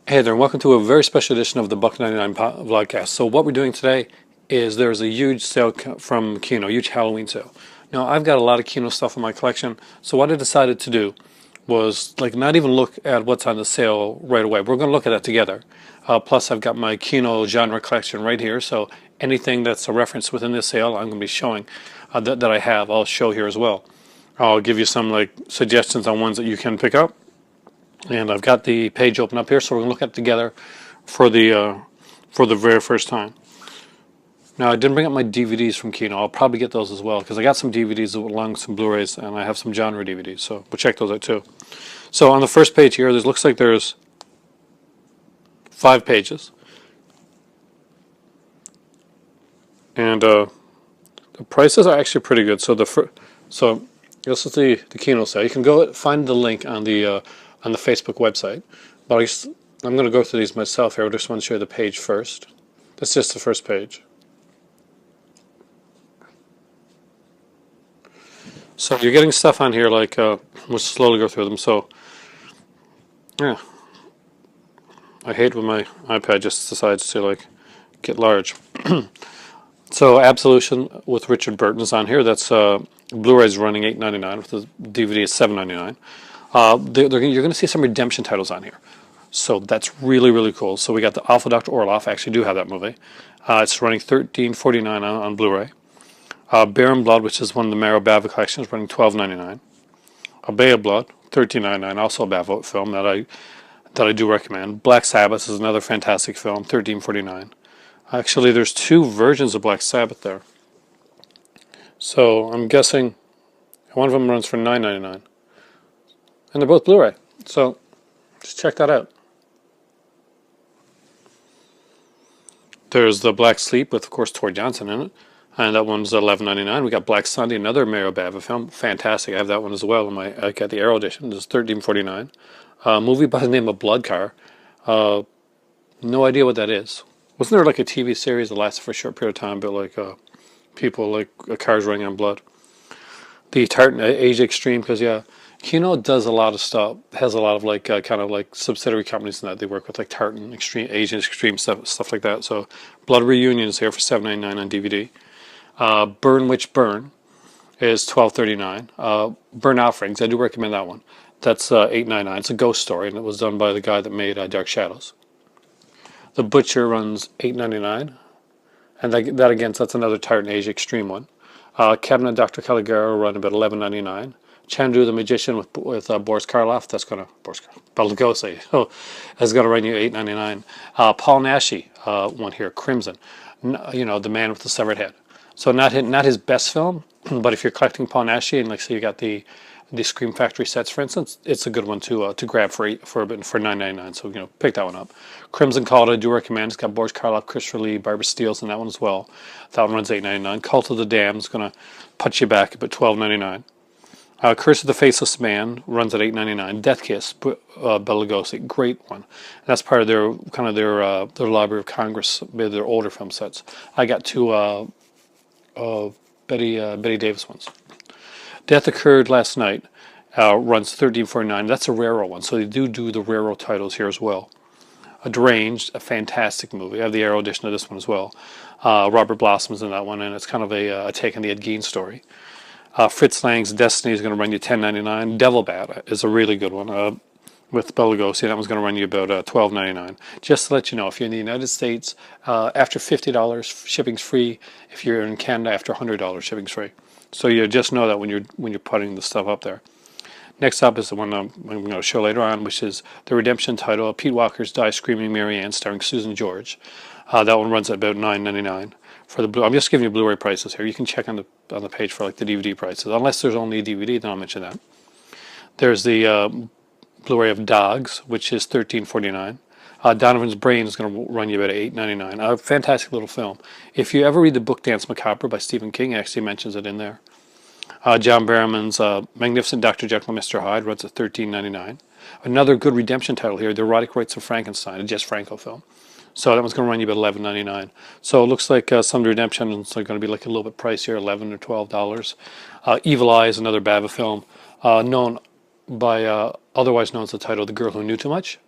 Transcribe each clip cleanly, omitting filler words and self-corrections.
Hey there, and welcome to a very special edition of the Buck99 Vlogcast. So what we're doing today is there's a huge sale from Kino, huge Halloween sale. Now I've got a lot of Kino stuff in my collection, so what I decided to do was like not even look at what's on the sale right away. We're going to look at that together. Plus I've got my Kino genre collection right here, so anything that's a reference within this sale I'm going to be showing that I have, I'll show here as well. I'll give you some like suggestions on ones that you can pick up. And I've got the page open up here, so we're going to look at it together for the very first time. Now, I didn't bring up my DVDs from Kino. I'll probably get those as well, because I got some DVDs along with some Blu-rays, and I have some genre DVDs, so we'll check those out too. So on the first page here, looks like there's 5 pages. And the prices are actually pretty good. So this is the Kino sale. You can go find the link on the Facebook website, but I'm going to go through these myself here. I just want to show you the page first. That's just the first page. So you're getting stuff on here like we'll slowly go through them. So yeah, I hate when my iPad just decides to like get large. So Absolution with Richard Burton is on here. That's Blu-ray's running $8.99 with the DVD is $7.99. You're going to see some redemption titles on here. So that's really, really cool. So we got the Awful Dr. Orloff. I actually do have that movie. It's running $13.49 on Blu-ray. Bear and Blood, which is one of the Maro Bava collections, running $12.99. A Bay of Blood, $13.99, also a Bava film that I do recommend. Black Sabbath is another fantastic film, $13.49. Actually, there's 2 versions of Black Sabbath there. So I'm guessing one of them runs for $9.99. And they're both Blu-ray. So just check that out. There's the Black Sleep with, of course, Tor Johnson in it. And that one's $11.99. We got Black Sunday, another Maro Bava film. Fantastic. I have that one as well. I got the Arrow edition. It's $13.49. Movie by the name of Blood Car. No idea what that is. Wasn't there like a TV series that lasted for a short period of time, but like people like cars running on blood? The Tartan Asia Extreme, because yeah, Kino does a lot of stuff. Has a lot of like kind of like subsidiary companies in that they work with, like Tartan Extreme, Asian Extreme stuff like that. So Blood Reunion is here for $7.99 on DVD. Burn Witch Burn is $12.39. Burn Offerings, I do recommend that one. That's $8.99. It's a ghost story, and it was done by the guy that made Dark Shadows. The Butcher runs $8.99, and that again, so that's another Tartan Asia Extreme one. Cabinet Dr. Caligari run about $11.99. Chandu the Magician with Boris Karloff, that's gonna Bela Lugosi, that's gonna run you $8.99. Paul Naschy one here, Crimson, the man with the severed head. So not his best film, but if you're collecting Paul Naschy and like say you got the Scream Factory sets, for instance, it's a good one to grab for $9.99. So pick that one up. Crimson Cult I do recommend. It's got Boris Karloff, Christopher Lee, Barbara Steele's in that one as well. That one runs $8.99. Cult of the Damned is gonna put you back about $12.99. Curse of the Faceless Man runs at $8.99. Death Kiss, Bela Lugosi, great one. And that's part of their Library of Congress, their older film sets. I got 2 Betty Davis ones. Death Occurred Last Night runs $13.49. That's a Raro one, so they do the Raro titles here as well. Deranged, a fantastic movie. I have the Arrow edition of this one as well. Robert Blossom's in that one, and it's kind of a take on the Ed Gein story. Fritz Lang's Destiny is going to run you $10.99. Devil Bat is a really good one with Bela Lugosi. That one's going to run you about $12.99. Just to let you know, if you're in the United States, after $50, shipping's free. If you're in Canada, after $100, shipping's free. So you just know that when you're putting the stuff up there. Next up is the one I'm going to show later on, which is the redemption title, Pete Walker's Die Screaming Mary Ann, starring Susan George. That one runs at about $9.99 for the Blu. I'm just giving you Blu-ray prices here. You can check on the page for like the DVD prices. Unless there's only a DVD, then I'll mention that. There's the Blu-ray of Dogs, which is $13.49. Donovan's Brain is going to run you about $8.99. A fantastic little film. If you ever read the book Dance Macabre by Stephen King, it actually mentions it in there. John Barrowman's Magnificent Dr. Jekyll and Mr. Hyde runs at $13.99. Another good redemption title here, The Erotic Rites of Frankenstein, a Jess Franco film. So that one's going to run you about $11.99. So it looks like some redemptions are going to be like a little bit pricier, $11 or $12. Evil Eye is another Bava film, known by otherwise known as the title The Girl Who Knew Too Much.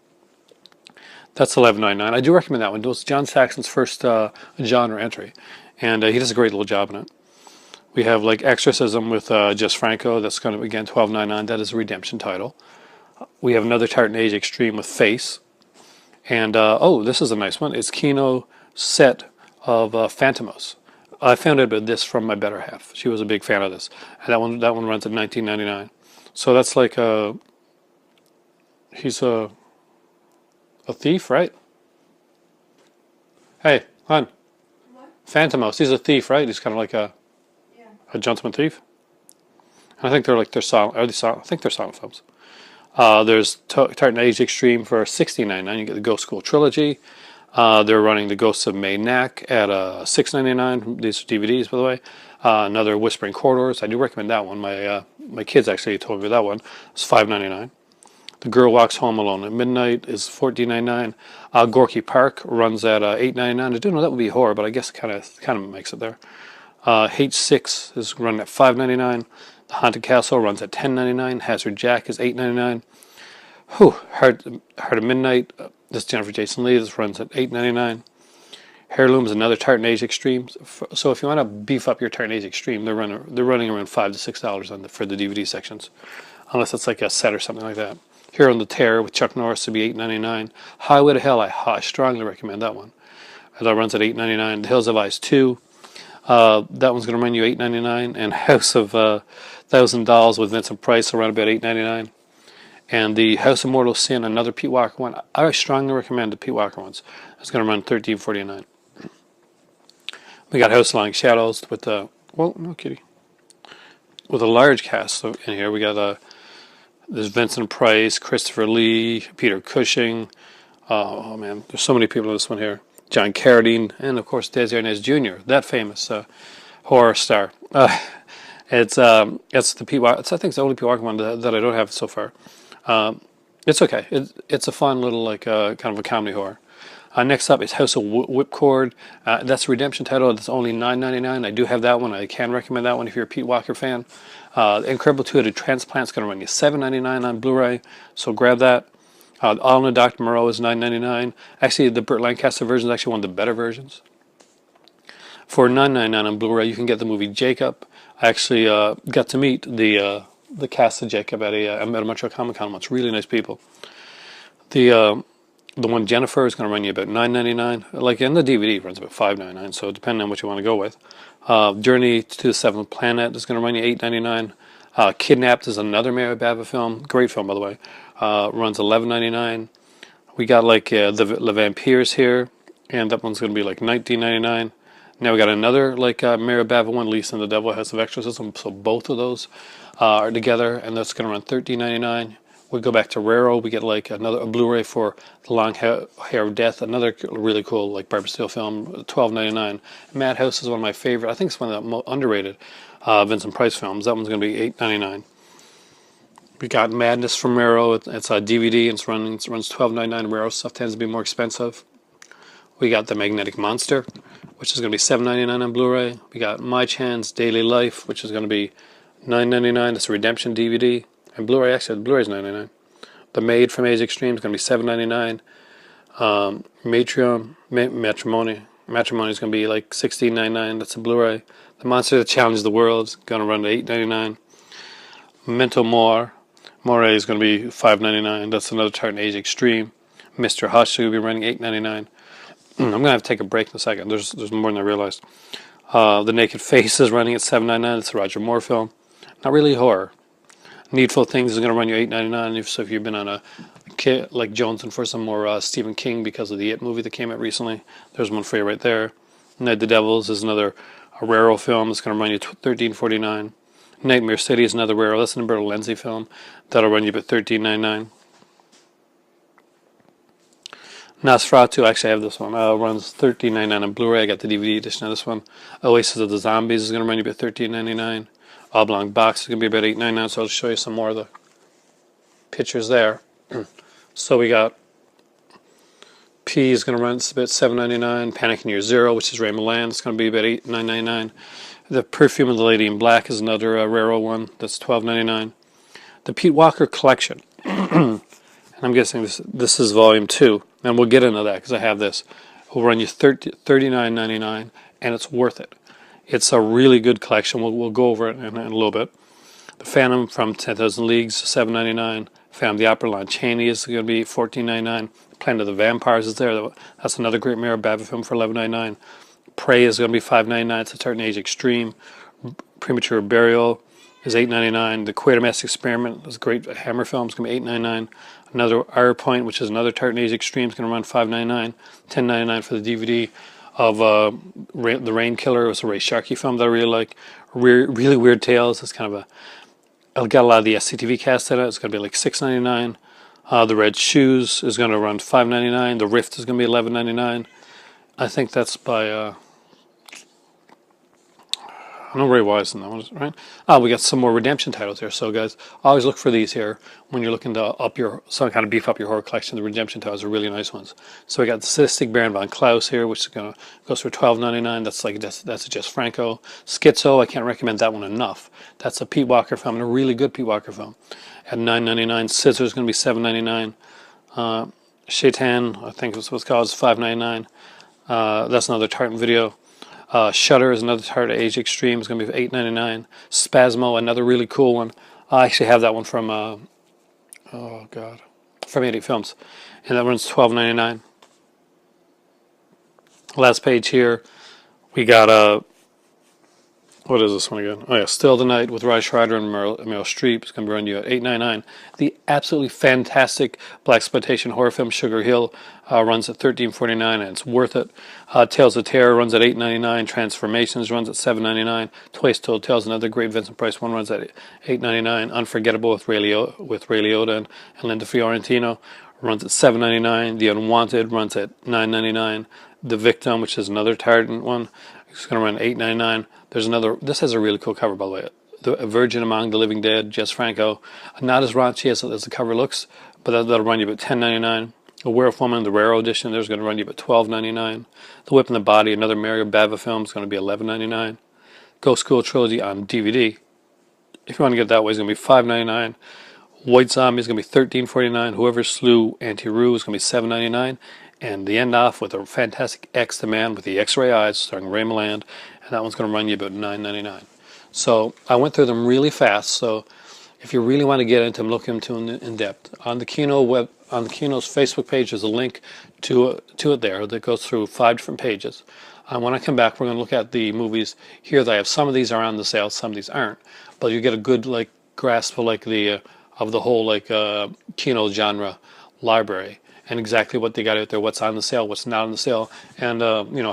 That's 11.99. I do recommend that one. It was John Saxon's first genre entry, and he does a great little job in it. We have like Exorcism with Jess Franco. That's going to again 12.99. That is a redemption title. We have another Tartan Age Extreme with Face, and oh, this is a nice one. It's Kino set of Phantomos. I found out about this from my better half. She was a big fan of this, and that one runs at 19.99. So that's like he's a thief, right? Hey, hon. What? Phantomos. He's a thief, right? He's kind of like a gentleman thief. And I think they're silent. Are they silent? I think they're silent films. There's Tartan Age Extreme for $16.99. You get the Ghost School trilogy. They're running the Ghosts of May Knack at $6.99. These are DVDs, by the way. Another Whispering Corridors. I do recommend that one. My kids actually told me that one. It's $5.99. The Girl Walks Home Alone at Midnight is $14.99. Gorky Park runs at $8.99. I do know that would be horror, but I guess it kind of makes it there. H6 is running at $5.99. The Haunted Castle runs at $10.99. Hazard Jack is $8.99. Heart of Midnight. This is Jennifer Jason Leigh. This runs at $8.99. Heirloom is another Tartan Age Extreme. So if you want to beef up your Tartan Age Extreme, they're running around $5 to $6 for the DVD sections, unless it's like a set or something like that. Hero on the Terror with Chuck Norris to be $8.99. Highway to Hell, I strongly recommend that one. That runs at $8.99. The Hills of Ice 2. That one's going to run you $8.99. And House of Thousand Dolls with Vincent Price around about $8.99. And the House of Mortal Sin, another Pete Walker one. I strongly recommend the Pete Walker ones. It's going to run $13.49. We got House of Lying Shadows with the no kitty, with a large cast in here. We got there's Vincent Price, Christopher Lee, Peter Cushing. Oh man, there's so many people in this one here. John Carradine, and of course Desi Arnaz Jr., that famous horror star. It's the Pete Walker. I think it's the only Pete Walker one that I don't have so far. It's okay. It's a fun little kind of a comedy horror. Next up is House of Whipcord. That's a redemption title. It's only $9.99. I do have that one. I can recommend that one if you're a Pete Walker fan. Incredible Two-Headed Transplant is going to run you $7.99 on Blu-ray, so grab that. All in Dr. Moreau is $9.99. Actually, the Burt Lancaster version is actually one of the better versions. For $9.99 on Blu-ray, you can get the movie Jacob. I actually got to meet the cast of Jacob at a Montreal Comic Con once. Really nice people. The one Jennifer is going to run you about $9.99. Like in the DVD, it runs about $5.99. So depending on what you want to go with. Journey to the Seventh Planet is going to run you $8.99. Kidnapped is another Mary Bava film. Great film, by the way. Runs $11.99. We got like the Vampires here, and that one's going to be like $19.99. Now we got another like Mary Bava one, Lisa and the Devil House of Exorcism. So both of those are together, and that's going to run $13.99. We go back to Raro. We get like a Blu-ray for The Long Hair of Death, another really cool like Barbara Steele film, $12.99. Madhouse is one of my favorite. I think it's one of the most underrated Vincent Price films. That one's going to be $8.99. We got Madness from Raro. It's a DVD and it runs $12.99. Raro stuff tends to be more expensive. We got The Magnetic Monster, which is going to be $7.99 on Blu-ray. We got My Chance Daily Life, which is going to be $9.99. It's a redemption DVD. And Blu-ray, actually, Blu-ray is $9.99. The Maid from Age Extreme is going to be $7.99. Matrimony is going to be like $16.99. That's a Blu-ray. The Monster That Challenged the World is going to run to $8.99. Memento More is going to be $5.99. That's another Tartan Age Extreme. Mr. Hush will be running $8.99. I'm going to have to take a break in a second. There's more than I realized. The Naked Face is running at $7.99. It's a Roger Moore film. Not really horror. Needful Things is going to run you $8.99. So if you've been on a kit like Jonesing for some more Stephen King because of the It movie that came out recently, there's one for you right there. Night the Devils is another Raro film. It's going to run you $13.49. Nightmare City is another Raro. That's an Umberto Lenzi film. That'll run you about $13.99. Nosferatu, actually I have this one. Runs $13.99 on Blu-ray. I got the DVD edition of this one. Oasis of the Zombies is going to run you about $13.99. Oblong Box is going to be about $8.99, so I'll show you some more of the pictures there. So we got P is going to run about $7.99. Panic in Year Zero, which is Ray Milland, it's going to be about $9.99. The Perfume of the Lady in Black is another Raro one. That's $12.99. The Pete Walker Collection. And and I'm guessing this is volume 2, and we'll get into that because I have this. Will run you $39.99, and it's worth it. It's a really good collection. We'll go over it in a little bit. The Phantom from 10,000 Leagues, $7.99. Phantom of the Opera, Lon Chaney is going to be $14.99. Planet of the Vampires is there. That's another great Mary Bava film for $11.99. Prey is going to be $5.99. It's a Tartan Age Extreme. Premature Burial is $8.99. The Quatermass Experiment is a great Hammer film. It's going to be $8.99. Another Ire Point, which is another Tartan Age Extreme, is going to run $5.99. $10.99 for the DVD of The Rain Killer. It was a Ray Sharkey film that I really like. Really Weird Tales. It's kind of got a lot of the SCTV cast in it. It's going to be like $6.99. The Red Shoes is going to run $5.99. The Rift is going to be $11.99. I think that's by I know Ray Wise in that one, right? We got some more redemption titles here. So guys, always look for these here when you're looking to beef up your horror collection. The redemption titles are really nice ones. So we got the Sadistic Baron von Klaus here, which is goes for $12.99. That's just Franco. Schizo, I can't recommend that one enough. That's a Pete Walker film, and a really good Pete Walker film. At $9.99. Scissor is going to be $7.99. Shaitan, I think is what it's called, is $5.99. That's another Tartan video. Shutter is another Tartan Age Extreme. It's going to be $8.99. Spasmo, another really cool one. I actually have that one from from 80 Films, and that runs $12.99. Last page here, we got what is this one again? Oh yeah, Still the Night with Roy Schreider and Meryl Streep. It's going to be running you at $8.99. The absolutely fantastic blaxploitation horror film Sugar Hill runs at $13.49, and it's worth it. Tales of Terror runs at $8.99. Transformations runs at $7.99. Twice Told Tales, another great Vincent Price one, runs at $8.99. Unforgettable with Ray Liotta and Linda Fiorentino runs at $7.99. The Unwanted runs at $9.99. The Victim, which is another Tartan one, is going to run $8.99. There's another. This has a really cool cover, by the way. A Virgin Among the Living Dead, Jess Franco. Not as raunchy as the cover looks, but that'll run you about $10.99. A Werewolf Woman, the rare edition, there's going to run you about $12.99. The Whip and the Body, another Mario Bava film, is going to be $11.99. Ghost School Trilogy on DVD, if you want to get it that way, is going to be $5.99. White Zombie is going to be $13.49. Whoever Slew Auntie Roo is going to be $7.99. And the end off with a fantastic X, the Man with the X-Ray Eyes, starring Ray Milland, and that one's going to run you about $9.99. So I went through them really fast. So if you really want to get into them, look into them in depth. On the Kino's Facebook page, there's a link to it there that goes through 5 different pages. When I come back, we're going to look at the movies here that I have. Some of these are on the sale, some of these aren't, but you get a good grasp of the whole Kino genre library, and exactly what they got out there, what's on the sale, what's not on the sale, and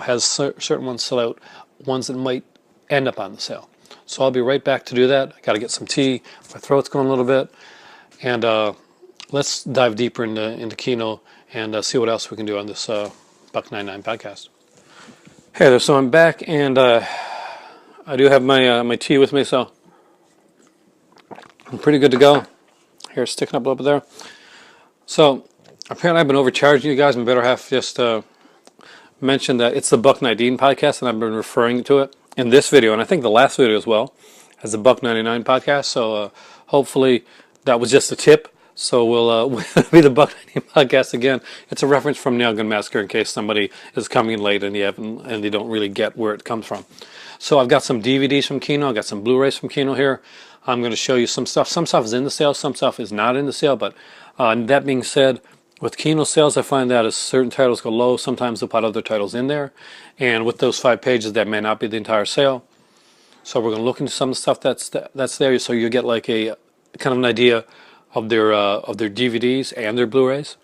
has certain ones sell out, ones that might end up on the sale. So I'll be right back to do that. I got to get some tea. My throat's going a little bit, and let's dive deeper into Kino and see what else we can do on this Buck99 podcast. Hey there, so I'm back, and I do have my tea with me, so I'm pretty good to go. Hair's sticking up a little bit there. So apparently I've been overcharging you guys. My better half just mentioned that it's the Buck99 podcast, and I've been referring to it in this video, and I think the last video as well, as the Buck99 podcast. So hopefully that was just a tip. So we'll be the Buck99 podcast again. It's a reference from Nail Gun Massacre in case somebody is coming in late and they don't really get where it comes from. So I've got some DVDs from Kino. I've got some Blu-rays from Kino here. I'm going to show you some stuff. Some stuff is in the sale. Some stuff is not in the sale. But that being said, with Kino sales, I find that as certain titles go low, sometimes they'll put other titles in there. And with those 5 pages, that may not be the entire sale. So we're going to look into some of the stuff that's there, so you get like a kind of an idea of their DVDs and their Blu-rays.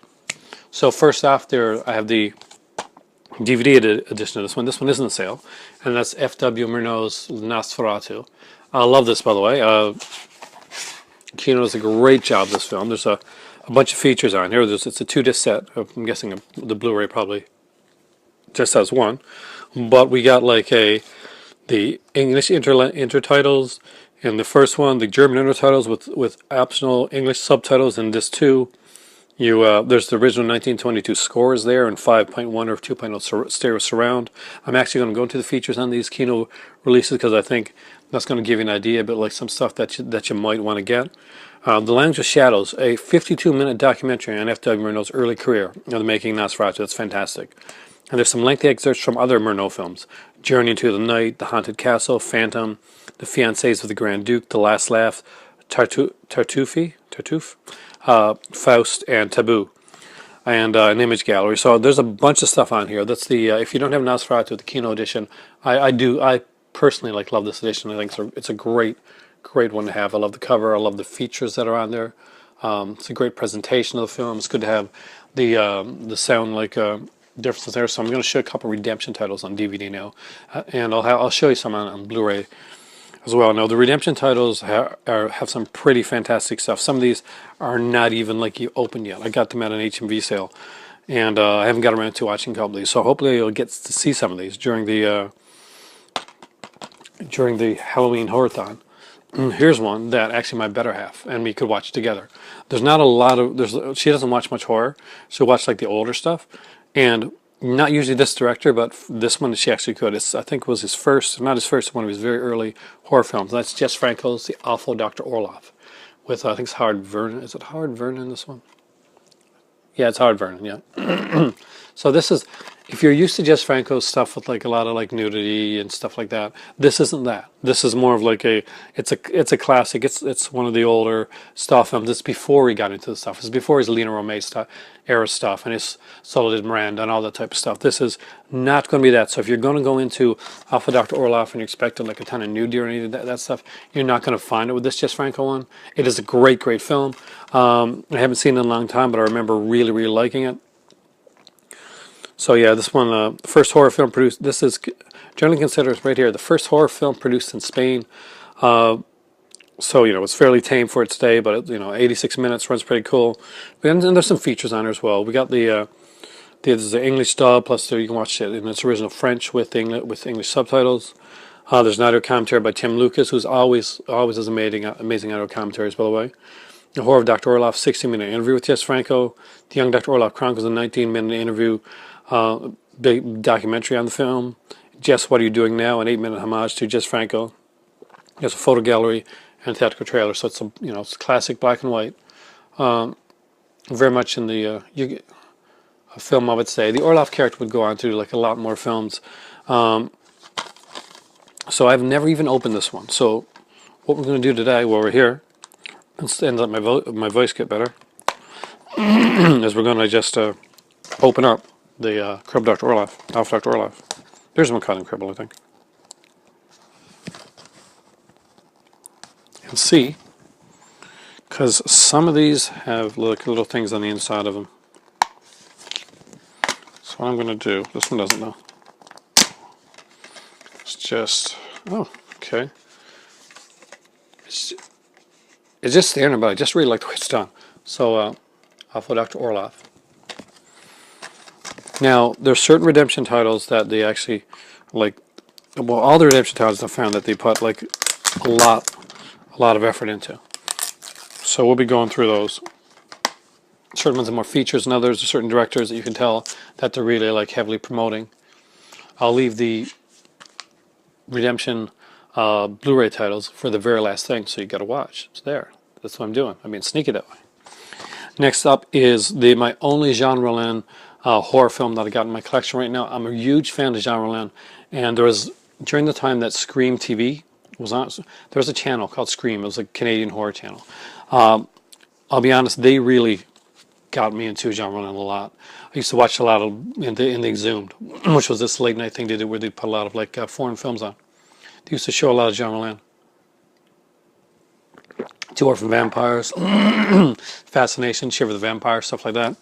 So first off, I have the DVD edition of this one. This one isn't on sale, and that's F.W. Murnau's Nosferatu. I love this, by the way. Kino does a great job of this film. There's a bunch of features on here. It's a 2-disc set. I'm guessing the Blu-ray probably just has one. But we got the English intertitles in the first one, the German intertitles with optional English subtitles in this too. There's the original 1922 scores there in 5.1 or 2.0 stereo surround. I'm actually going to go into the features on these Kino releases because I think that's going to give you an idea, but some stuff that you might want to get. The Language of Shadows, a 52-minute documentary on F.W. Murnau's early career of the making Nosferatu. That's fantastic. And there's some lengthy excerpts from other Murnau films: Journey into the Night, The Haunted Castle, Phantom, The Fiancés of the Grand Duke, The Last Laugh, Tartuffe, Faust, and Taboo, and an image gallery. So there's a bunch of stuff on here. That's the if you don't have Nosferatu, the Kino edition, I personally love this edition. I think it's a great one to have. I love the cover. I love the features that are on there. It's a great presentation of the film. It's good to have the sound differences there. So I'm going to show a couple redemption titles on DVD now, and I'll show you some on Blu-ray as well. Now the redemption titles have some pretty fantastic stuff. Some of these are not even open yet. I got them at an HMV sale, and I haven't got around to watching a couple of these. So hopefully you'll get to see some of these during the Halloween Horror-thon. Here's one that actually my better half and me could watch together. There's not a lot of she doesn't watch much horror. She'll watch the older stuff, and not usually this director, but this one she actually could. I think it was his first, not his first, one of his very early horror films. That's Jess Franco's The Awful Dr. Orloff, with I think it's Howard Vernon. Is it Howard Vernon, this one? Yeah, it's Howard Vernon. Yeah. So this is, if you're used to Jess Franco's stuff with a lot of nudity and stuff like that, this isn't that. This is more of it's a classic. It's one of the older stuff films. It's before he got into the stuff. It's before his Lena Romay era stuff and his Soledad Miranda and all that type of stuff. This is not going to be that. So if you're going to go into Alpha Dr. Orloff and you're expecting a ton of nudity or any of that stuff, you're not going to find it with this Jess Franco one. It is a great film. I haven't seen it in a long time, but I remember really liking it. So yeah, this one, the first horror film produced, this is generally considered right here, the first horror film produced in Spain. So, it's fairly tame for its day, but 86 minutes, runs pretty cool. And there's some features on there as well. We got there's the English dub, plus you can watch it in its original French with English subtitles. There's an audio commentary by Tim Lucas, who's always does amazing audio commentaries, by the way. The Horror of Dr. Orloff, 60-minute interview with Jess Franco. The Young Dr. Orloff Chronicles, a 19-minute interview, big documentary on the film. Jess, What Are You Doing Now? An 8-minute homage to Jess Franco. There's a photo gallery and a theatrical trailer, so it's classic black and white. Very much in the a film, I would say. The Orloff character would go on to do a lot more films. So I've never even opened this one. So what we're going to do today, while we're here, and let my voice get better, is we're going to just open up the Crib Dr. Orloff, Alpha Dr. Orloff. There's one caught in Cribble, I think. And see, because some of these have little things on the inside of them. So what I'm going to do, this one doesn't know. It's just, oh, okay. It's just standard, but I just really like the way it's done. So, Alpha Dr. Orloff. Now, there's certain redemption titles that they actually, all the redemption titles I found that they put, a lot of effort into. So we'll be going through those. Certain ones have more features than others. There's certain directors that you can tell that they're really, heavily promoting. I'll leave the redemption Blu-ray titles for the very last thing, so you got to watch. It's there. That's what I'm doing. I'm being sneaky that way. Next up is my only Jean Rollin horror film that I got in my collection right now. I'm a huge fan of Jean Rollin, and there was, during the time that Scream TV was on, there was a channel called Scream. It was a Canadian horror channel. I'll be honest, they really got me into Jean Rollin a lot. I used to watch a lot of in the Exhumed, which was this late night thing they did where they put a lot of foreign films on. They used to show a lot of Jean Rollin. Two Orphan Vampires, Fascination, Shiver the Vampire, stuff like that.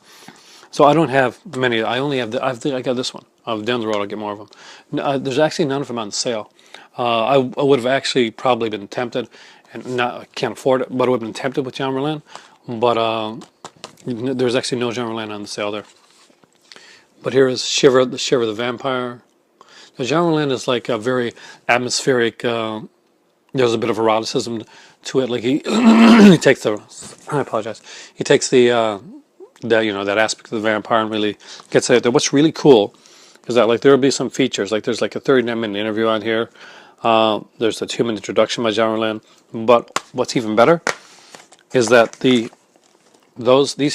So I don't have many. I only have I got this one. Down the road I'll get more of them. There's actually none of them on sale. I would have actually probably been tempted, and I can't afford it, but I would have been tempted with Jean Rollin. But there's actually no Jean Rollin on the sale there. But here is Shiver the Vampire. Now, Jean Rollin is a very atmospheric. There's a bit of eroticism to it. He takes the. I apologize. He takes that aspect of the vampire and really gets it there. What's really cool is that there will be some features. There's a 39-minute interview on here. There's a 2-minute introduction by Jean Rollin. But what's even better is that these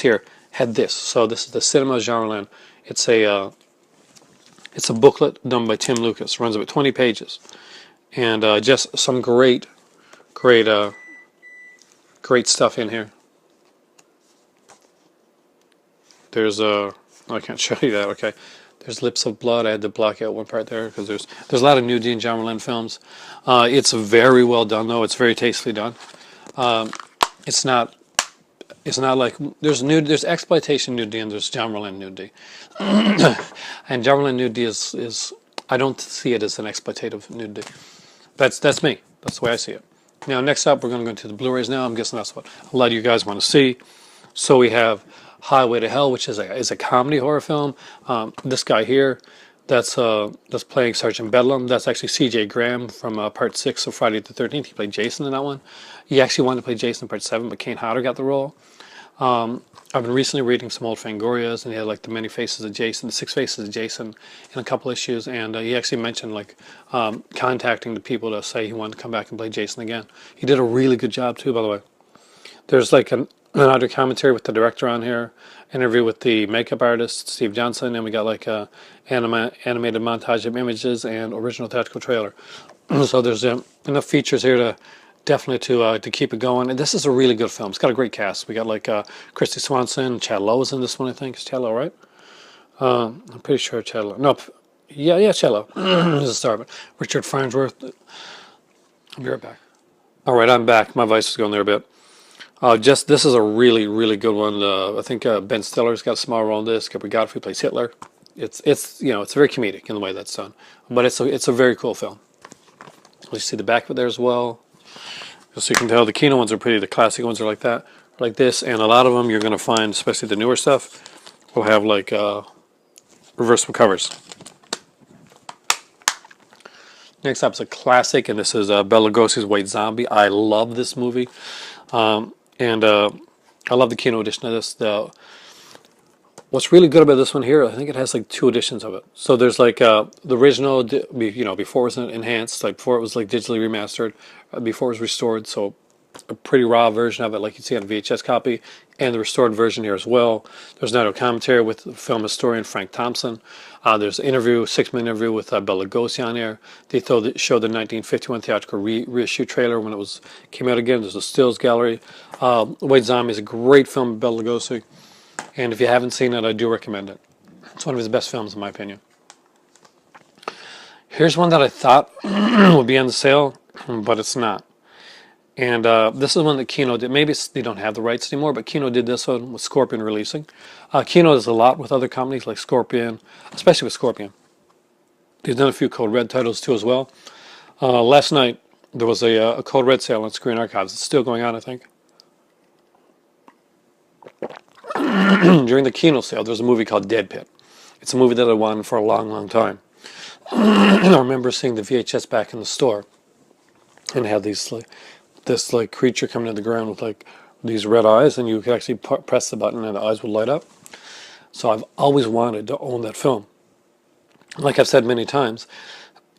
here had this. So this is the Cinema Genreland. It's a booklet done by Tim Lucas. Runs about 20 pages, and just some great great stuff in here. There's I can't show you that. Okay, there's Lips of Blood. I had to block out one part there because there's a lot of nudity in Genreland films. It's very well done though. It's very tastefully done. It's not. It's not like there's exploitation nudity and there's Genreland nudity, and Genreland nudity is I don't see it as an exploitative nudity. That's me. That's the way I see it. Now next up we're going to go into the Blu-rays. Now I'm guessing that's what a lot of you guys want to see. So we have Highway to Hell, which is a comedy horror film. This guy here, that's playing Sergeant Bedlam. That's actually C.J. Graham from Part 6 of Friday the 13th. He played Jason in that one. He actually wanted to play Jason in Part 7, but Kane Hodder got the role. I've been recently reading some old Fangorias, and he had like the many faces of Jason, the 6 faces of Jason, in a couple issues, and he actually mentioned like contacting the people to say he wanted to come back and play Jason again. He did a really good job too, by the way. There's like an audio commentary with the director on here, interview with the makeup artist Steve Johnson, and we got like a animated montage of images and original theatrical trailer. So there's enough features here to definitely to keep it going. And this is a really good film. It's got a great cast. We got like Christy Swanson, Chad Lowe is in this one, I think. It's Chad Lowe, right? I'm pretty sure Chad Lowe. No, yeah, Chad Lowe is a star. But Richard Farnsworth. I'll be right back. All right, I'm back. My voice is going there a bit. This is a really, really good one. I think Ben Stiller's got a small role in this. Gabby Godfrey plays Hitler. It's it's very comedic in the way that's done, but it's a very cool film. You see the back of it there as well. So you can tell the Kino ones are pretty. The classic ones are like that, like this, and a lot of them you're going to find, especially the newer stuff, will have like reversible covers. Next up is a classic, and this is Bela Lugosi's White Zombie. I love this movie. And I love the Kino edition of this. What's really good about this one here, I think it has like 2 editions of it. So there's like the original, before it was enhanced, like before it was like digitally remastered, before it was restored. So a pretty raw version of it, like you see on a VHS copy, and the restored version here as well. There's an audio commentary with the film historian Frank Thompson. There's an interview, 6-minute interview with Bela Lugosi on here. They showed the 1951 theatrical reissue trailer when it came out again. There's a stills gallery. White Zombie is a great film by Bela Lugosi, and if you haven't seen it, I do recommend it. It's one of his best films, in my opinion. Here's one that I thought would be on the sale, but it's not. And this is one that Kino did. Maybe they don't have the rights anymore, but Kino did this one with Scorpion releasing. Kino does a lot with other companies like Scorpion, especially with Scorpion. They've done a few Code Red titles too as well. Last night there was a Code Red sale on Screen Archives. It's still going on, I think. During the Kino sale, there's a movie called Dead Pit. It's a movie that I wanted for a long, long time. I remember seeing the VHS back in the store, and it had this creature coming to the ground with like these red eyes, and you could actually press the button and the eyes would light up. So I've always wanted to own that film. Like I've said many times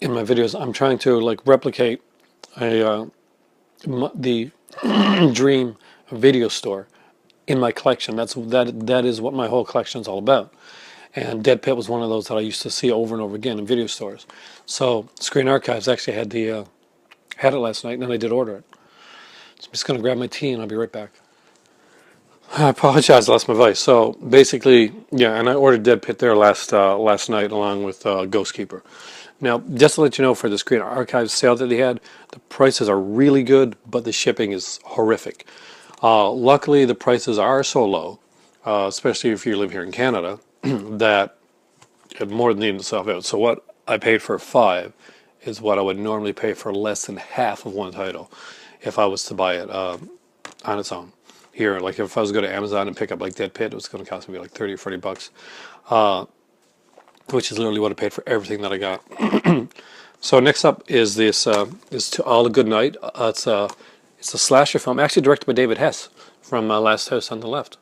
in my videos, I'm trying to like replicate the Dream video store in my collection. That is what my whole collection is all about. And Dead Pit was one of those that I used to see over and over again in video stores. So Screen Archives actually had it last night, and then I did order it. So I'm just going to grab my tea, and I'll be right back. I apologize, I lost my voice. So basically, yeah, and I ordered Dead Pit there last night along with Ghost Keeper. Now, just to let you know, for the Screen Archives sale that they had, the prices are really good, but the shipping is horrific. Luckily, the prices are so low, especially if you live here in Canada, that it more than evens itself out. So what I paid for 5 is what I would normally pay for less than half of one title if I was to buy it on its own. Here, like if I was to go to Amazon and pick up like Dead Pit, it was going to cost me like 30 or 40 bucks, which is literally what I paid for everything that I got. So next up is this is To All a Good Night. It's a slasher film, actually directed by David Hess from Last House on the Left.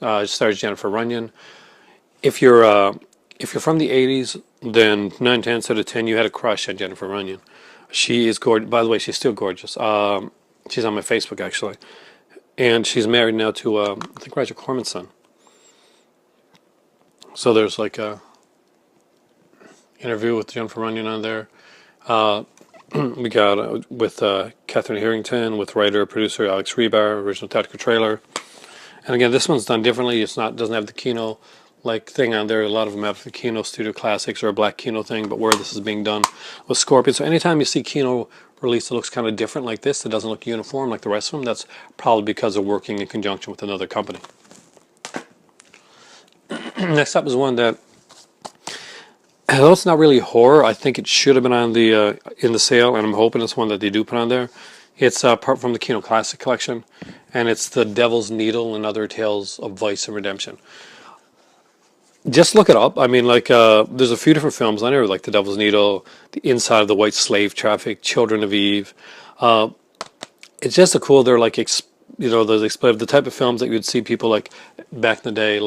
It stars Jennifer Runyon. If you're from the 80s, then 9 tenths out of 10 you had a crush on Jennifer Runyon. She is gorgeous. By the way, she's still gorgeous. She's on my Facebook, actually. and she's married now to I think Roger Corman's son. So there's like a interview with Jennifer Runyon on there. We got with Catherine Harrington, with writer producer Alex Rebar, original tactical trailer. And again, this one's done differently. It's not doesn't have the Kino like thing on there. A lot of them have the Kino Studio Classics or a black Kino thing, but where this is being done with Scorpion. So anytime you see Kino release that looks kind of different like this, it doesn't look uniform like the rest of them, that's probably because they're working in conjunction with another company. Next up is one that, although it's not really horror, I think it should have been on the in the sale, and I'm hoping it's one that they do put on there. It's part from the Kino Classic Collection, and it's The Devil's Needle and Other Tales of Vice and Redemption. Just look it up. I mean, like, there's a few different films on there, like The Devil's Needle, The Inside of the White Slave Traffic, Children of Eve. It's just a cool, they're like, the type of films that you'd see people like back in the day.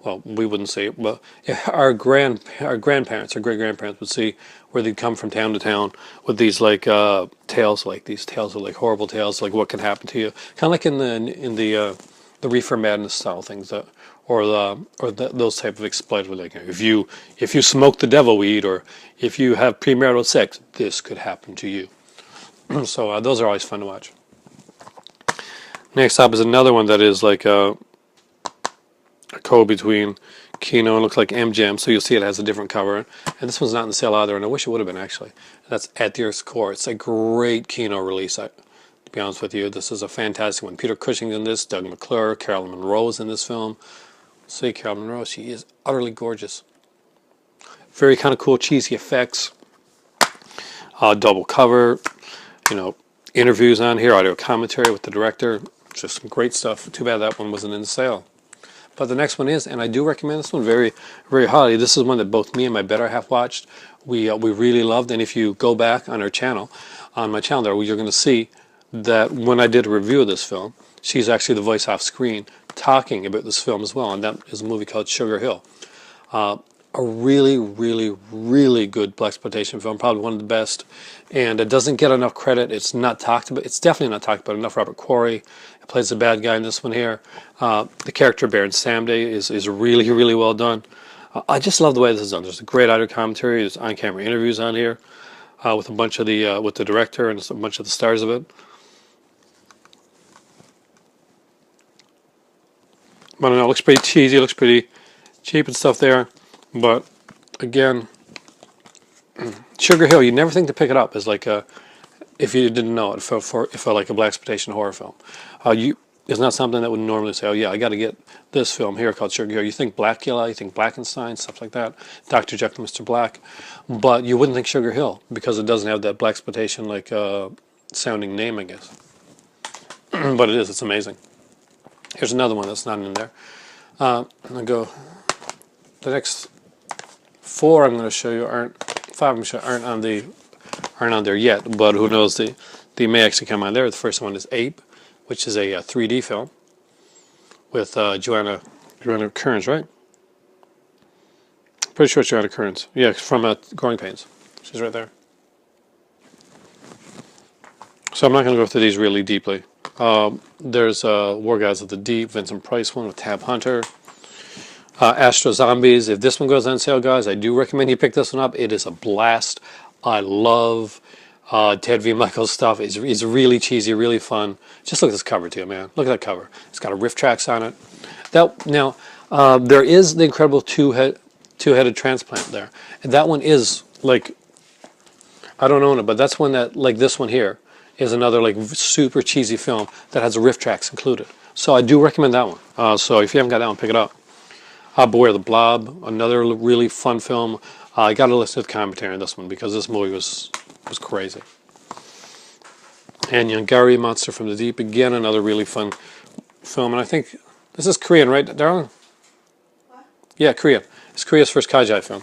Well, we wouldn't see it, but our grandparents, our great grandparents would see where they'd come from town to town with these like tales, like these tales of like horrible tales, like what can happen to you, kind of like in the Reefer Madness style things that, those type of exploitative, like if you smoke the devil weed or if you have premarital sex, this could happen to you. So those are always fun to watch. Next up is another one that is like a code between Kino and looks like MGM, so you'll see it has a different cover. And this one's not in the sale either, and I wish it would have been actually. That's At the Earth's Core. It's a great Kino release, to be honest with you. This is a fantastic one. Peter Cushing's in this, Doug McClure, Carolyn Monroe's in this film. See Carolyn Monroe, she is utterly gorgeous. Very kind of cool, cheesy effects. Double cover, interviews on here, audio commentary with the director. Just some great stuff. Too bad that one wasn't in the sale. But the next one is, and I do recommend this one very, very highly. This is one that both me and my better half watched. We really loved, and if you go back on our channel, on my channel there, you're going to see that when I did a review of this film, she's actually the voice off screen talking about this film as well, and that is a movie called Sugar Hill. A really, really, really good blaxploitation film, probably one of the best, and it doesn't get enough credit. It's not talked about. It's definitely not talked about enough. Robert Quarry plays the bad guy in this one here. The character Baron Samedi is really, really well done. I just love the way this is done. There's a great audio commentary. There's on-camera interviews on here with a bunch of with the director and a bunch of the stars of it. But I don't know, it looks pretty cheesy. It looks pretty cheap and stuff there. But again, Sugar Hill, you'd never think to pick it up as like if you didn't know it for like a blaxploitation horror film. It's not something that would normally say, oh yeah, I got to get this film here called Sugar Hill. You think Blackula, you think Blackenstein, stuff like that, Dr. Jekyll, Mr. Black, but you wouldn't think Sugar Hill because it doesn't have that blaxploitation like sounding name, I guess. But it is. It's amazing. Here's another one that's not in there. I'll go. The next four I'm going to show you aren't on there yet, but who knows, they may actually come on there. The first one is Ape, which is a 3D film with Joanna Kearns, right? Pretty sure it's Joanna Kearns. Yeah, from Growing Pains. She's right there. So I'm not going to go through these really deeply. There's War Gods of the Deep, Vincent Price one with Tab Hunter. Astro Zombies. If this one goes on sale, guys, I do recommend you pick this one up. It is a blast. I love Ted V. Michaels stuff. It's really cheesy, really fun. Just look at this cover too, man. Look at that cover. It's got a riff tracks on it. Now, there is the incredible two-headed transplant there. And that one is, like, I don't own it, but that's one that, like this one here, is another, like, super cheesy film that has riff tracks included. So I do recommend that one. So if you haven't got that one, pick it up. Beware the Blob, another really fun film. I got to listen to the commentary on this one because this movie was crazy. And Yangari, Monster from the Deep, again another really fun film. And I think this is Korean, right, darling? What? Yeah, Korean. It's Korea's first kaijai film.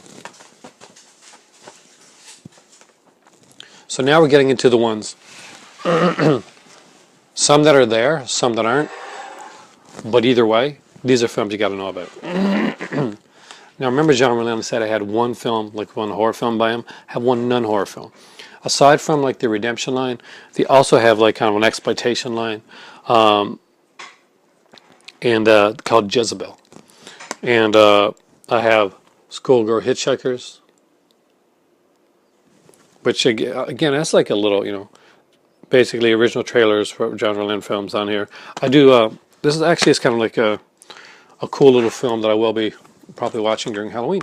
So now we're getting into the ones. Some that are there, some that aren't. But either way, these are films you got to know about. Now remember, John Rolland said I had one film, like one horror film by him. I have one non-horror film. Aside from like the Redemption line, they also have like kind of an exploitation line. and called Jezebel. And I have Schoolgirl Hitchhikers, which again, that's like a little, basically original trailers for John Lynn films on here. I do. This is actually, it's kind of like a cool little film that I will be probably watching during Halloween.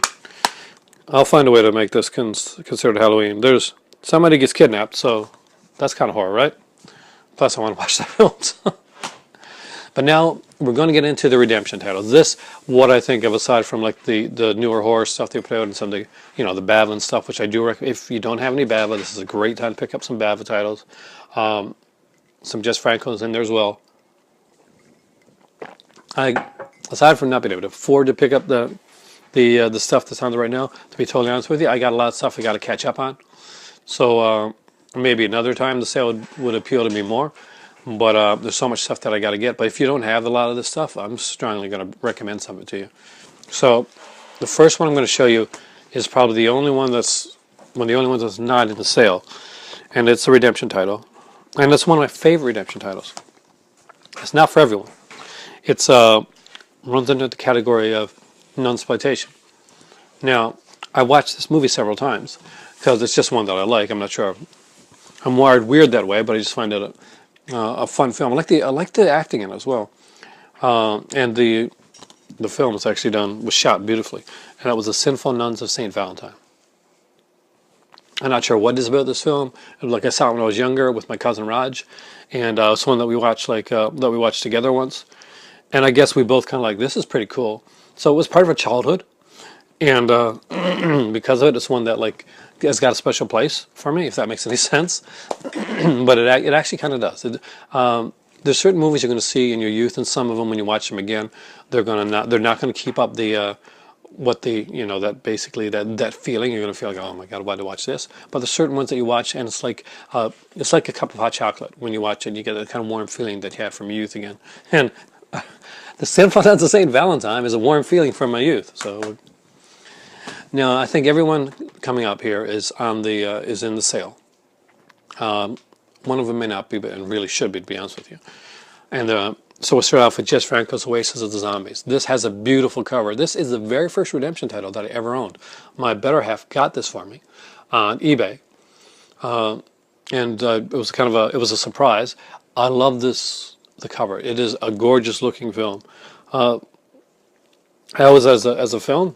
I'll find a way to make this considered Halloween. There's somebody gets kidnapped, so that's kind of horror, right? Plus, I want to watch that film. But now we're going to get into the redemption titles. This, what I think of, aside from like the newer horror stuff they put out and some of the Bava and stuff, which I do recommend. If you don't have any Bava, this is a great time to pick up some Bava titles. Some Jess Franco's in there as well. Aside from not being able to afford to pick up the stuff that's on there right now, to be totally honest with you, I got a lot of stuff I got to catch up on. So maybe another time the sale would appeal to me more. But there's so much stuff that I got to get. But if you don't have a lot of this stuff, I'm strongly going to recommend something to you. So the first one I'm going to show you is probably the only one that's one of the only ones that's not in the sale, and it's a redemption title, and it's one of my favorite redemption titles. It's not for everyone. It's runs under the category of nunsploitation. Now, I watched this movie several times because it's just one that I like. I'm not sure I'm wired weird that way, but I just find it a fun film. I like the acting in it as well, and the film was shot beautifully, and that was The Sinful Nuns of Saint Valentine. I'm not sure what it is about this film. Like I saw it when I was younger with my cousin Raj, and it's one that we watched together once. And I guess we both kind of like, this is pretty cool. So it was part of our childhood, and because of it, it's one that like has got a special place for me, if that makes any sense. But it actually kind of does. There's certain movies you're going to see in your youth, and some of them when you watch them again, they're not going to keep up that basically that feeling. You're going to feel like, oh my God, why did I watch this? But there's certain ones that you watch, and it's like a cup of hot chocolate. When you watch it, you get that kind of warm feeling that you had from youth again. And The Sinful Nuns of Saint Valentine is a warm feeling from my youth. So now I think everyone coming up here is in the sale. One of them may not be, but and really should be, to be honest with you. And so we'll start off with Jess Franco's Oasis of the Zombies. This has a beautiful cover. This is the very first redemption title that I ever owned. My better half got this for me on eBay, and it was a surprise. I love the cover. It is a gorgeous looking film. As a film,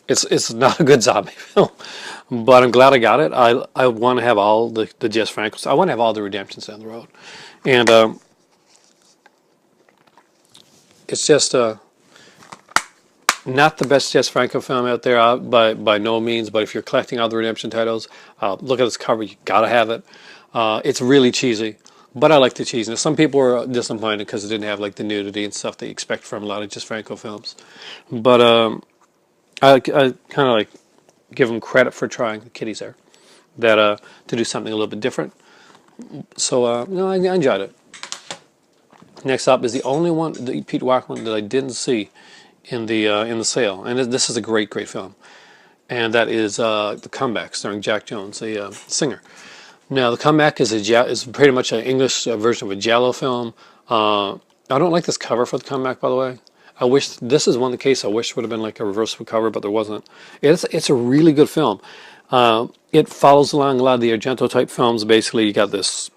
it's not a good zombie film, but I'm glad I got it. I want to have all the Jess Francos. I want to have all the redemptions down the road, and it's just not the best Jess Franco film out there by no means. But if you're collecting all the redemption titles, look at this cover. You gotta have it. It's really cheesy, but I like the cheesiness. Some people were disappointed because it didn't have like the nudity and stuff that you expect from a lot of Jess Franco films. But I kind of like give them credit for trying the kitties there, that to do something a little bit different. So I enjoyed it. Next up is the only one, the Pete Walker one, that I didn't see in the sale, and this is a great film, and that is The Comeback, starring Jack Jones, the singer. Now, The Comeback is pretty much an English version of a giallo film. I don't like this cover for The Comeback, by the way. I wish this is one of the cases I wish would have been like a reversible cover, but there wasn't. It's a really good film. It follows along a lot of the Argento type films. Basically, you got this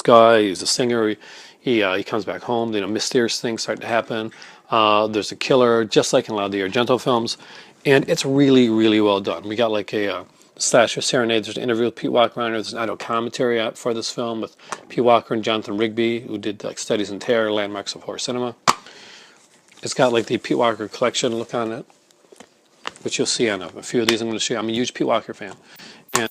guy. He's a singer. He comes back home. Mysterious things start to happen. There's a killer, just like in a lot of the Argento films, and it's really, really well done. We got like a slasher serenade. There's an interview with Pete Walker on it. There's an audio commentary out for this film with Pete Walker and Jonathan Rigby, who did like Studies in Terror, Landmarks of Horror Cinema. It's got like the Pete Walker collection look on it, which you'll see on a few of these I'm going to show you. I'm a huge Pete Walker fan, and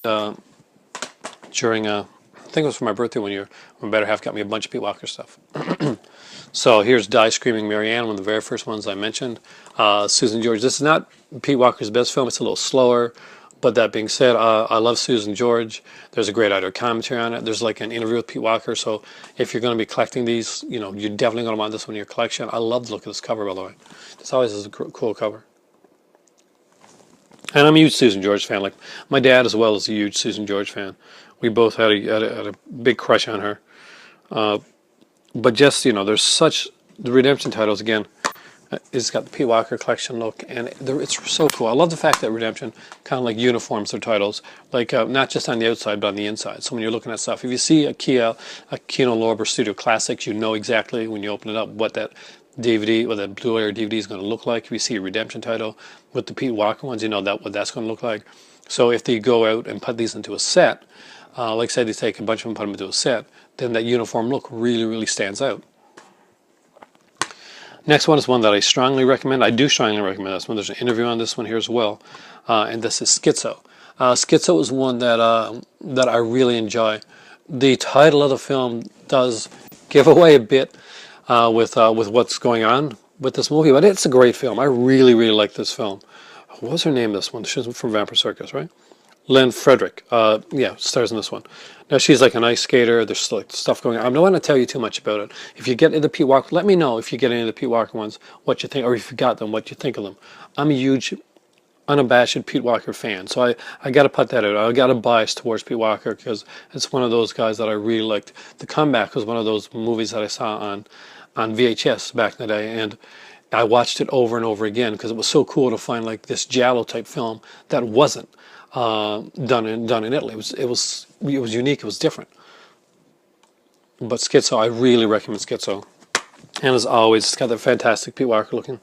during I think it was for my birthday one year, my better half got me a bunch of Pete Walker stuff. So here's Die Screaming Marianne, one of the very first ones I mentioned. Susan George. This is not Pete Walker's best film. It's a little slower. But that being said, I love Susan George. There's a great audio commentary on it. There's like an interview with Pete Walker. So if you're going to be collecting these, you're definitely going to want this one in your collection. I love the look of this cover, by the way. This always is a cool cover. And I'm a huge Susan George fan. Like my dad as well is a huge Susan George fan. We both had a big crush on her. But just, there's such the Redemption titles again. It's got the Pete Walker collection look, and it's so cool. I love the fact that Redemption kind of like uniforms their titles, like not just on the outside but on the inside. So when you're looking at stuff, if you see a Kino Lorber Studio Classics, you know exactly when you open it up what that DVD or that Blu-ray or DVD is going to look like. If you see a Redemption title with the Pete Walker ones, you know what that's going to look like. So if they go out and put these into a set, like say they take a bunch of them, put them into a set, then that uniform look really, really stands out. Next one is one that I strongly recommend. I do strongly recommend this one. There's an interview on this one here as well, and this is Schizo. Schizo is one that I really enjoy. The title of the film does give away a bit with what's going on with this movie, but it's a great film. I really, really like this film. What was her name? This one? She's from Vampire Circus, right? Lynn Frederick, yeah, stars in this one. Now she's like an ice skater. There's like stuff going on. I don't want to tell you too much about it. If you get into the Pete Walker, let me know if you get into the Pete Walker ones, what you think, or if you got them, what you think of them. I'm a huge, unabashed Pete Walker fan, so I got to put that out. I got a bias towards Pete Walker because it's one of those guys that I really liked. The Comeback was one of those movies that I saw on VHS back in the day, and I watched it over and over again because it was so cool to find like this giallo type film that wasn't done in Italy. It was unique. It was different. But Schizo, I really recommend Schizo. And as always, it's got that fantastic Pete Walker looking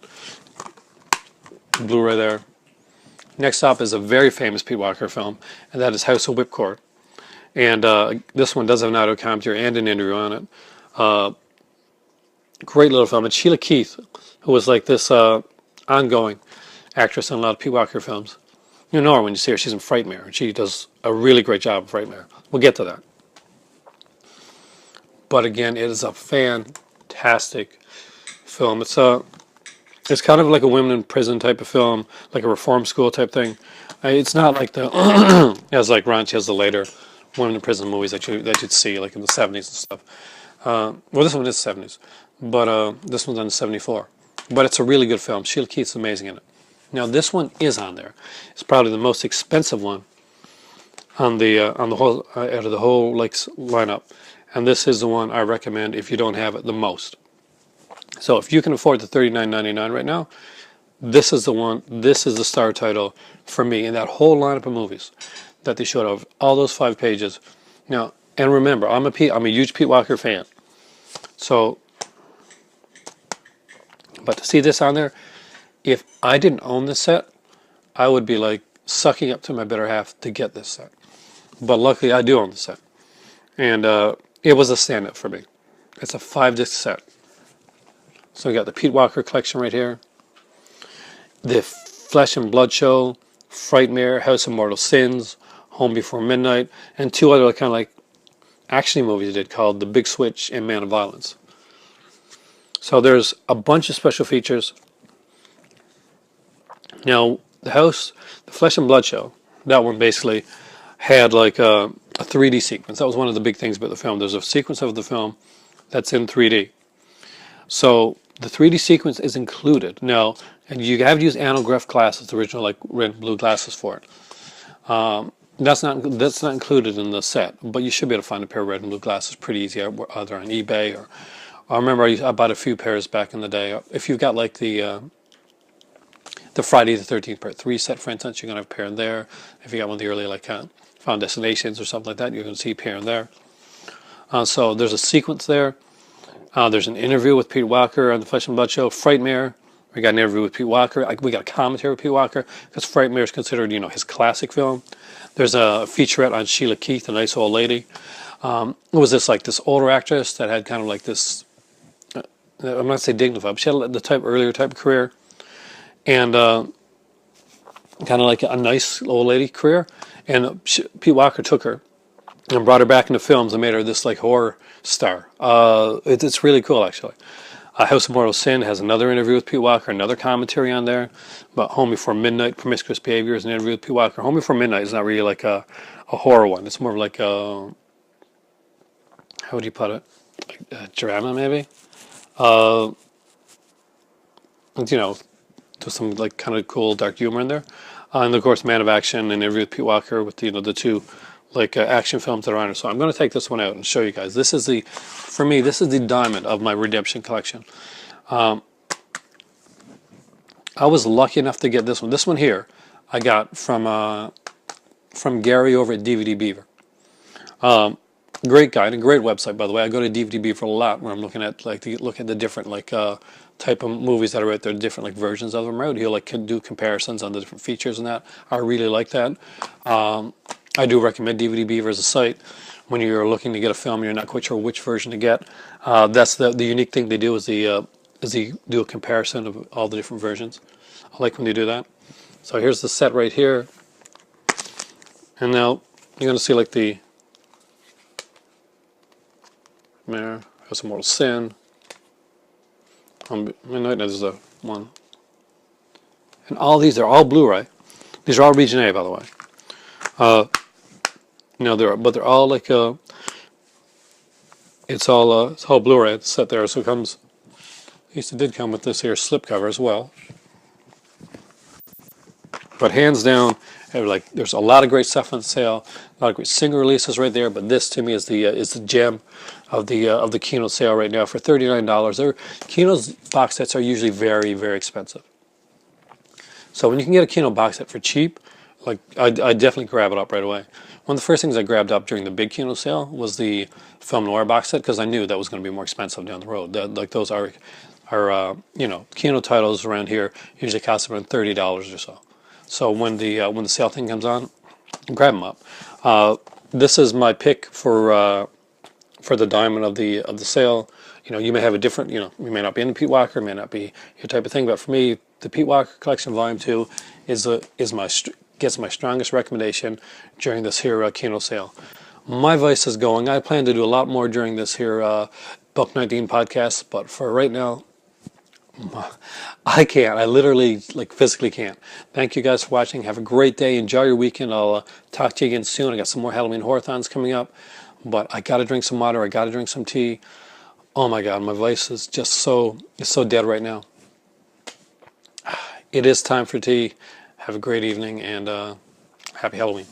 Blu-ray there. Next up is a very famous Pete Walker film, and that is House of Whipcord. And this one does have an audio commentary and an interview on it. Great little film. And Sheila Keith, who was like this ongoing actress in a lot of Pete Walker films. You know her when you see her. She's in Frightmare, and she does a really great job in Frightmare. We'll get to that. But again, it is a fantastic film. It's kind of like a women in prison type of film, like a reform school type thing. It's not like the as like Raunchy as the later women in prison movies that you'd see like in the 70s and stuff. Well, this one is 70s, but this one's on 74. But it's a really good film. Sheila Keith's amazing in it. Now this one is on there. It's probably the most expensive one on the whole out of the whole like lineup, and this is the one I recommend if you don't have it the most. So if you can afford the $39.99 right now, this is the one. This is the star title for me in that whole lineup of movies that they showed of all those 5 pages. Now, and remember, I'm a huge Pete Walker fan. So, but to see this on there, if I didn't own this set, I would be like sucking up to my better half to get this set. But luckily, I do own the set, and it was a stand-up for me. It's a 5-disc set. So we got the Pete Walker collection right here, the Flesh and Blood Show, Frightmare, House of Mortal Sins, Home Before Midnight, and 2 other kind of like action movies he did called The Big Switch and Man of Violence. So there's a bunch of special features. Now, the Flesh and Blood Show, that one basically had like a 3D sequence. That was one of the big things about the film. There's a sequence of the film that's in 3D. So the 3D sequence is included. Now, and you have to use anaglyph glasses, the original like red and blue glasses for it. That's not included in the set, but you should be able to find a pair of red and blue glasses pretty easy, either on eBay or I remember I bought a few pairs back in the day. If you've got like the Friday the 13th Part 3 set, for instance, you're going to have a pair in there. If you got one of the early like Found Destinations or something like that, you're going to see a pair in there. So there's a sequence there. There's an interview with Pete Walker on the Flesh and Blood Show. Frightmare, we got an interview with Pete Walker. We got a commentary with Pete Walker because Frightmare is considered, his classic film. There's a featurette on Sheila Keith, a nice old lady. It was this older actress that had kind of like this, I'm not saying dignified, but she had the earlier type of career. And kind of like a nice old lady career. And Pete Walker took her and brought her back into films and made her this like horror star. It's really cool, actually. House of Mortal Sin has another interview with Pete Walker, another commentary on there. But Home Before Midnight, Promiscuous Behavior is an interview with Pete Walker. Home Before Midnight is not really like a horror one. It's more of like a, how would you put it? Like a drama, maybe? There's some like kind of cool dark humor in there. And of course, Man of Action, an interview with Pete Walker with the 2 like action films that are on it. So I'm going to take this one out and show you guys. For me, this is the diamond of my Redemption collection. I was lucky enough to get this one. This one here, I got from Gary over at DVD Beaver. Great guy and a great website, by the way. I go to DVD Beaver a lot when I'm looking at like to look at the different type of movies that are out there, different like versions of them. Right, he'll like do comparisons on the different features and that. I really like that. I do recommend DVD Beaver as a site when you're looking to get a film and you're not quite sure which version to get. That's the unique thing they do is they do a comparison of all the different versions. I like when they do that. So here's the set right here, and now you're going to see like the there. There's Mortal Sin. Midnight. There's the one, and all these are all Blu-ray. These are all Region A, by the way. They're all like it's all Blu-ray. It's set there, so it comes. At least it did come with this here slipcover as well. But hands down, there's a lot of great stuff on sale, a lot of great single releases right there. But this to me is the gem of the Kino sale right now for $39. Kino's box sets are usually very, very expensive. So when you can get a Kino box set for cheap, like I definitely grab it up right away. One of the first things I grabbed up during the big Kino sale was the Film Noir box set because I knew that was going to be more expensive down the road. Like those are Kino titles around here usually cost around $30 or so. So when the sale thing comes on, grab them up. This is my pick for the diamond of the sale. You may have a different. You may not be into Pete Walker, may not be your type of thing. But for me, the Pete Walker Collection Volume 2 gets my strongest recommendation during this here Kino sale. My vice is going. I plan to do a lot more during this here Buck 19 podcast, but for right now, I can't. I literally, physically can't. Thank you guys for watching. Have a great day. Enjoy your weekend. I'll talk to you again soon. I got some more Halloween Horathons coming up, but I got to drink some water. I got to drink some tea. Oh my God, my voice is just so dead right now. It is time for tea. Have a great evening and happy Halloween.